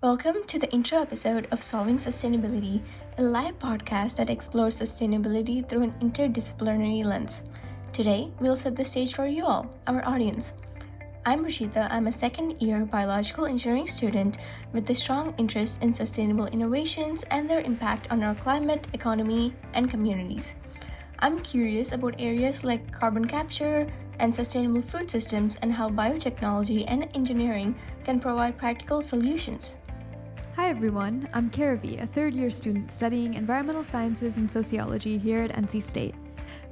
Welcome to the intro episode of Solving Sustainability, a live podcast that explores sustainability through an interdisciplinary lens. Today, we'll set the stage for you all, our audience. I'm Rashida. I'm a second-year biological engineering student with a strong interest in sustainable innovations and their impact on our climate, economy, and communities. I'm curious about areas like carbon capture and sustainable food systems and how biotechnology and engineering can provide practical solutions. Hi everyone, I'm Karavi, a third-year student studying environmental sciences and sociology here at NC State.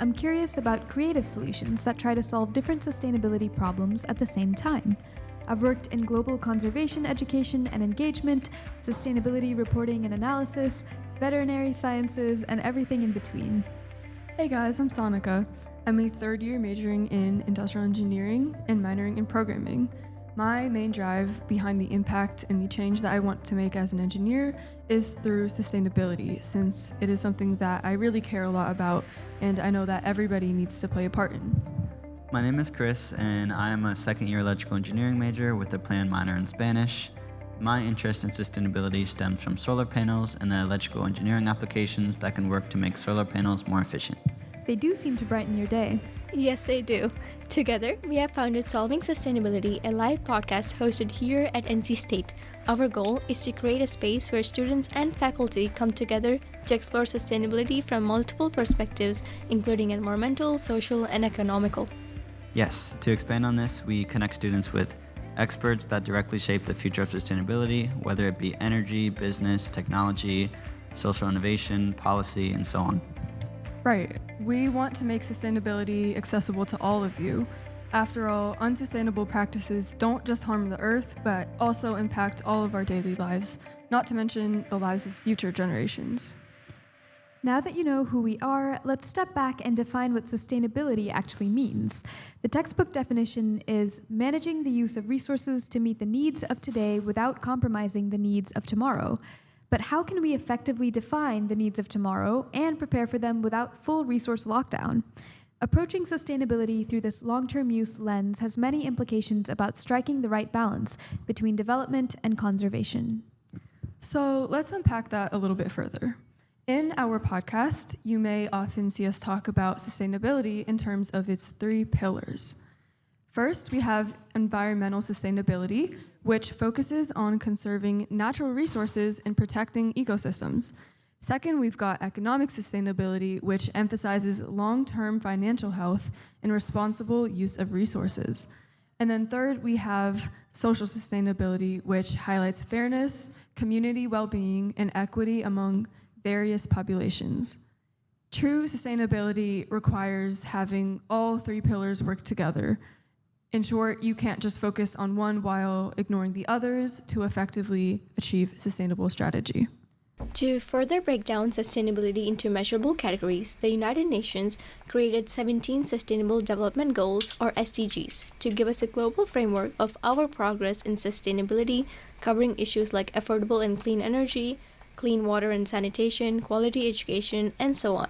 I'm curious about creative solutions that try to solve different sustainability problems at the same time. I've worked in global conservation education and engagement, sustainability reporting and analysis, veterinary sciences, and everything in between. Hey guys, I'm Sonika. I'm a third year majoring in industrial engineering and minoring in programming. My main drive behind the impact and the change that I want to make as an engineer is through sustainability, since it is something that I really care a lot about and I know that everybody needs to play a part in. My name is Chris and I am a second year electrical engineering major with a planned minor in Spanish. My interest in sustainability stems from solar panels and the electrical engineering applications that can work to make solar panels more efficient. They do seem to brighten your day. Yes, they do. Together, we have founded Solving Sustainability, a live podcast hosted here at NC State. Our goal is to create a space where students and faculty come together to explore sustainability from multiple perspectives, including environmental, social, and economical. Yes, to expand on this, we connect students with experts that directly shape the future of sustainability, whether it be energy, business, technology, social innovation, policy, and so on. Right. We want to make sustainability accessible to all of you. After all, unsustainable practices don't just harm the earth, but also impact all of our daily lives, not to mention the lives of future generations. Now that you know who we are, let's step back and define what sustainability actually means. The textbook definition is managing the use of resources to meet the needs of today without compromising the needs of tomorrow. But how can we effectively define the needs of tomorrow and prepare for them without full resource lockdown? Approaching sustainability through this long-term use lens has many implications about striking the right balance between development and conservation. So let's unpack that a little bit further. In our podcast, you may often see us talk about sustainability in terms of its three pillars. First, we have environmental sustainability, which focuses on conserving natural resources and protecting ecosystems. Second, we've got economic sustainability, which emphasizes long-term financial health and responsible use of resources. And then third, we have social sustainability, which highlights fairness, community well-being, and equity among various populations. True sustainability requires having all three pillars work together. In short, you can't just focus on one while ignoring the others to effectively achieve sustainable strategy. To further break down sustainability into measurable categories, the United Nations created 17 Sustainable Development Goals, or SDGs, to give us a global framework of our progress in sustainability, covering issues like affordable and clean energy, clean water and sanitation, quality education, and so on.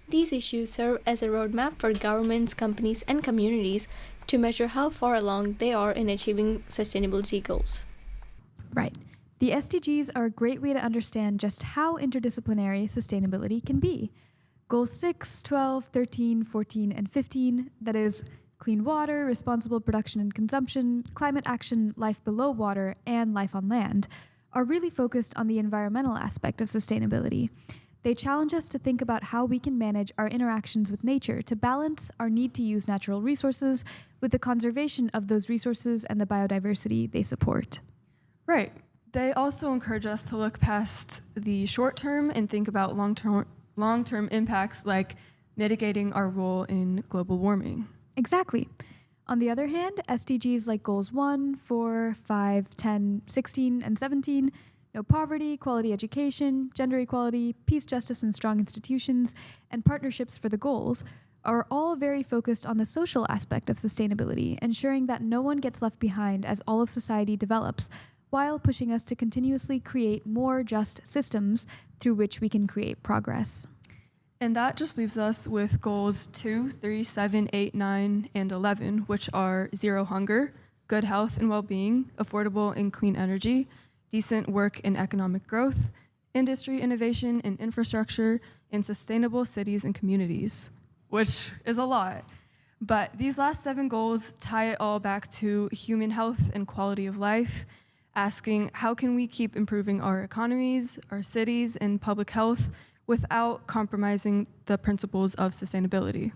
These issues serve as a roadmap for governments, companies, and communities to measure how far along they are in achieving sustainability goals. Right. The SDGs are a great way to understand just how interdisciplinary sustainability can be. Goals 6, 12, 13, 14, and 15, that is, clean water, responsible production and consumption, climate action, life below water, and life on land, are really focused on the environmental aspect of sustainability. They challenge us to think about how we can manage our interactions with nature to balance our need to use natural resources with the conservation of those resources and the biodiversity they support. Right. They also encourage us to look past the short term and think about long-term impacts like mitigating our role in global warming. Exactly. On the other hand, SDGs like goals 1, 4, 5, 10, 16, and 17, no poverty, quality education, gender equality, peace, justice, and strong institutions, and partnerships for the goals, are all very focused on the social aspect of sustainability, ensuring that no one gets left behind as all of society develops, while pushing us to continuously create more just systems through which we can create progress. And that just leaves us with goals 2, 3, 7, 8, 9, and 11, which are zero hunger, good health and well-being, affordable and clean energy, decent work and economic growth, industry innovation and infrastructure, and sustainable cities and communities, which is a lot. But these last 7 goals tie it all back to human health and quality of life, asking how can we keep improving our economies, our cities, and public health without compromising the principles of sustainability.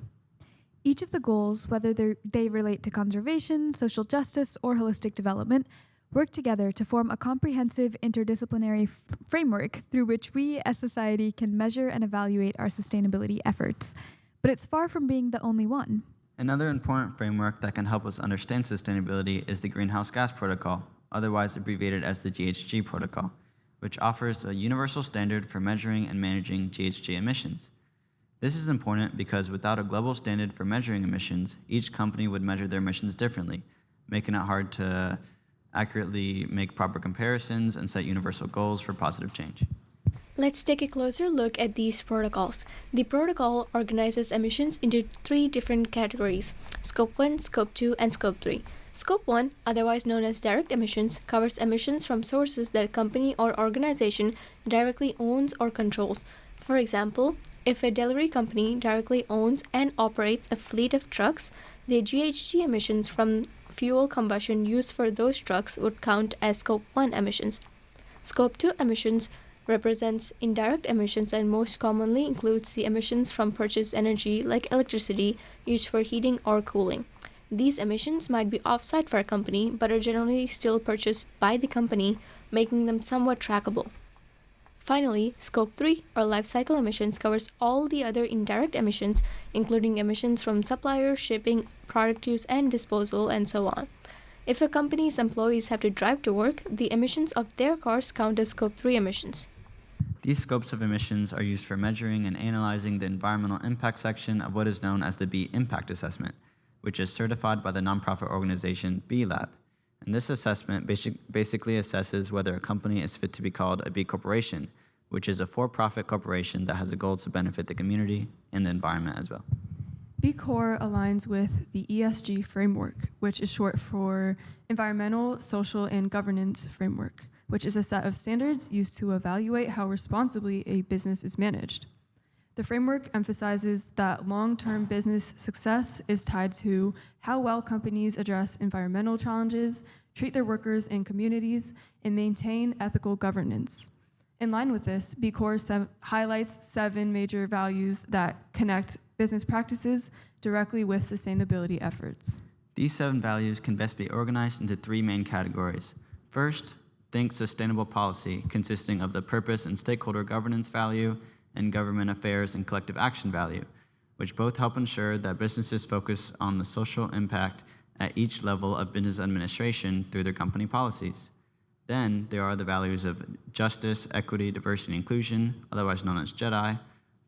Each of the goals, whether they relate to conservation, social justice, or holistic development, work together to form a comprehensive interdisciplinary framework through which we as society can measure and evaluate our sustainability efforts. But it's far from being the only one. Another important framework that can help us understand sustainability is the Greenhouse Gas Protocol, otherwise abbreviated as the GHG Protocol, which offers a universal standard for measuring and managing GHG emissions. This is important because without a global standard for measuring emissions, each company would measure their emissions differently, making it hard to accurately make proper comparisons and set universal goals for positive change. Let's take a closer look at these protocols. The protocol organizes emissions into 3 different categories: Scope 1, Scope 2, and Scope 3. Scope 1, otherwise known as direct emissions, covers emissions from sources that a company or organization directly owns or controls. For example, if a delivery company directly owns and operates a fleet of trucks, the GHG emissions from fuel combustion used for those trucks would count as Scope 1 emissions. Scope 2 emissions represents indirect emissions and most commonly includes the emissions from purchased energy like electricity used for heating or cooling. These emissions might be offsite for a company but are generally still purchased by the company, making them somewhat trackable. Finally, Scope 3, or life cycle emissions, covers all the other indirect emissions, including emissions from suppliers, shipping, product use and disposal, and so on. If a company's employees have to drive to work, the emissions of their cars count as Scope 3 emissions. These scopes of emissions are used for measuring and analyzing the environmental impact section of what is known as the B Impact Assessment, which is certified by the nonprofit organization B Lab. And this assessment basically assesses whether a company is fit to be called a B Corporation, which is a for-profit corporation that has a goal to benefit the community and the environment as well. B Corp aligns with the ESG framework, which is short for Environmental, Social, and Governance Framework, which is a set of standards used to evaluate how responsibly a business is managed. The framework emphasizes that long-term business success is tied to how well companies address environmental challenges, treat their workers and communities, and maintain ethical governance. In line with this, B Corp highlights 7 major values that connect business practices directly with sustainability efforts. These 7 values can best be organized into 3 main categories. First, think sustainable policy, consisting of the purpose and stakeholder governance value and government affairs and collective action value, which both help ensure that businesses focus on the social impact at each level of business administration through their company policies. Then there are the values of justice, equity, diversity, and inclusion, otherwise known as JEDI,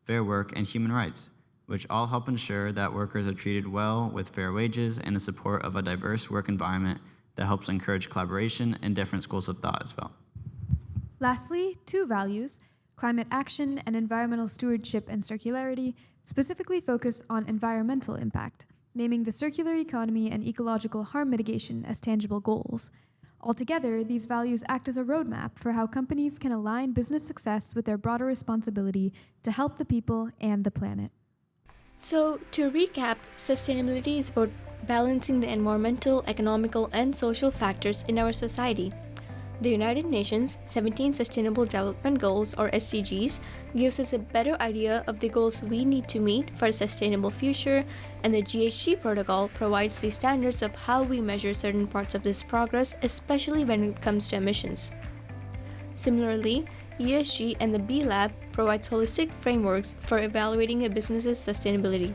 fair work, and human rights, which all help ensure that workers are treated well with fair wages and the support of a diverse work environment that helps encourage collaboration and different schools of thought as well. Lastly, 2 values, climate action and environmental stewardship and circularity, specifically focus on environmental impact, naming the circular economy and ecological harm mitigation as tangible goals. Altogether, these values act as a roadmap for how companies can align business success with their broader responsibility to help the people and the planet. So, to recap, sustainability is about balancing the environmental, economical, and social factors in our society. The United Nations 17 Sustainable Development Goals, or SDGs, gives us a better idea of the goals we need to meet for a sustainable future, and the GHG Protocol provides the standards of how we measure certain parts of this progress, especially when it comes to emissions. Similarly, ESG and the B Lab provides holistic frameworks for evaluating a business's sustainability.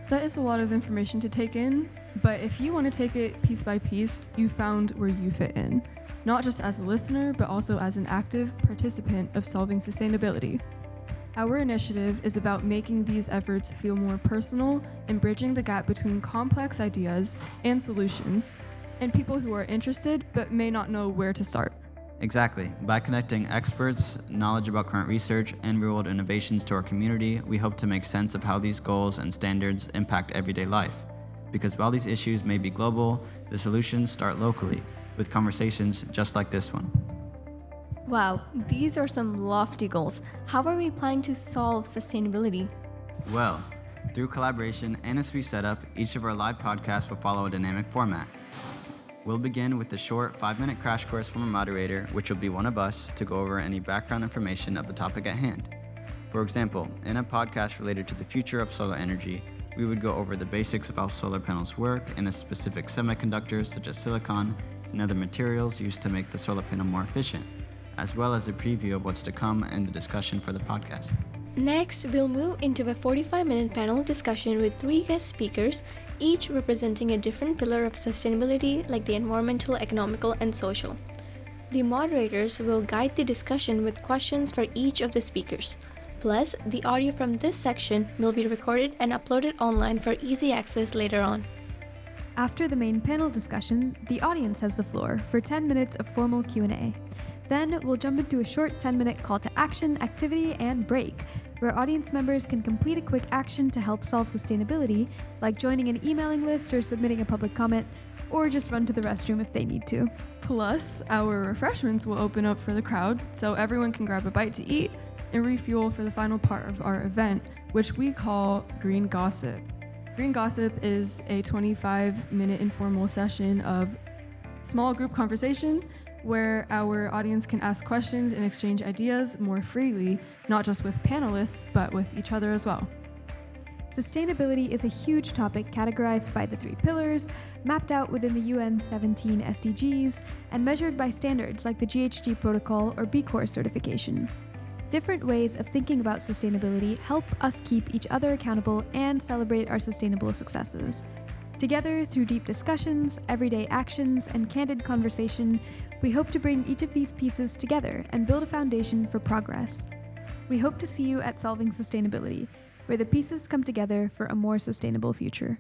That is a lot of information to take in, but if you want to take it piece by piece, you found where you fit in, not just as a listener, but also as an active participant of solving sustainability. Our initiative is about making these efforts feel more personal and bridging the gap between complex ideas and solutions and people who are interested but may not know where to start. Exactly. By connecting experts, knowledge about current research, and real-world innovations to our community, we hope to make sense of how these goals and standards impact everyday life. Because while these issues may be global, the solutions start locally, with conversations just like this one. Wow, these are some lofty goals. How are we planning to solve sustainability? Well, through collaboration and as we set up, each of our live podcasts will follow a dynamic format. We'll begin with a short 5-minute crash course from a moderator, which will be one of us, to go over any background information of the topic at hand. For example, in a podcast related to the future of solar energy, we would go over the basics of how solar panels work and the specific semiconductors such as silicon and other materials used to make the solar panel more efficient, as well as a preview of what's to come and the discussion for the podcast. Next, we'll move into a 45-minute panel discussion with 3 guest speakers, each representing a different pillar of sustainability like the environmental, economical, and social. The moderators will guide the discussion with questions for each of the speakers. Plus, the audio from this section will be recorded and uploaded online for easy access later on. After the main panel discussion, the audience has the floor for 10 minutes of formal Q&A. Then we'll jump into a short 10-minute call to action, activity, and break, where audience members can complete a quick action to help solve sustainability, like joining an emailing list or submitting a public comment, or just run to the restroom if they need to. Plus, our refreshments will open up for the crowd, so everyone can grab a bite to eat and refuel for the final part of our event, which we call Green Gossip. Green Gossip is a 25-minute informal session of small group conversation where our audience can ask questions and exchange ideas more freely, not just with panelists, but with each other as well. Sustainability is a huge topic categorized by the 3 pillars, mapped out within the UN's 17 SDGs, and measured by standards like the GHG protocol or B Corp certification. Different ways of thinking about sustainability help us keep each other accountable and celebrate our sustainable successes. Together, through deep discussions, everyday actions, and candid conversation, we hope to bring each of these pieces together and build a foundation for progress. We hope to see you at Solving Sustainability, where the pieces come together for a more sustainable future.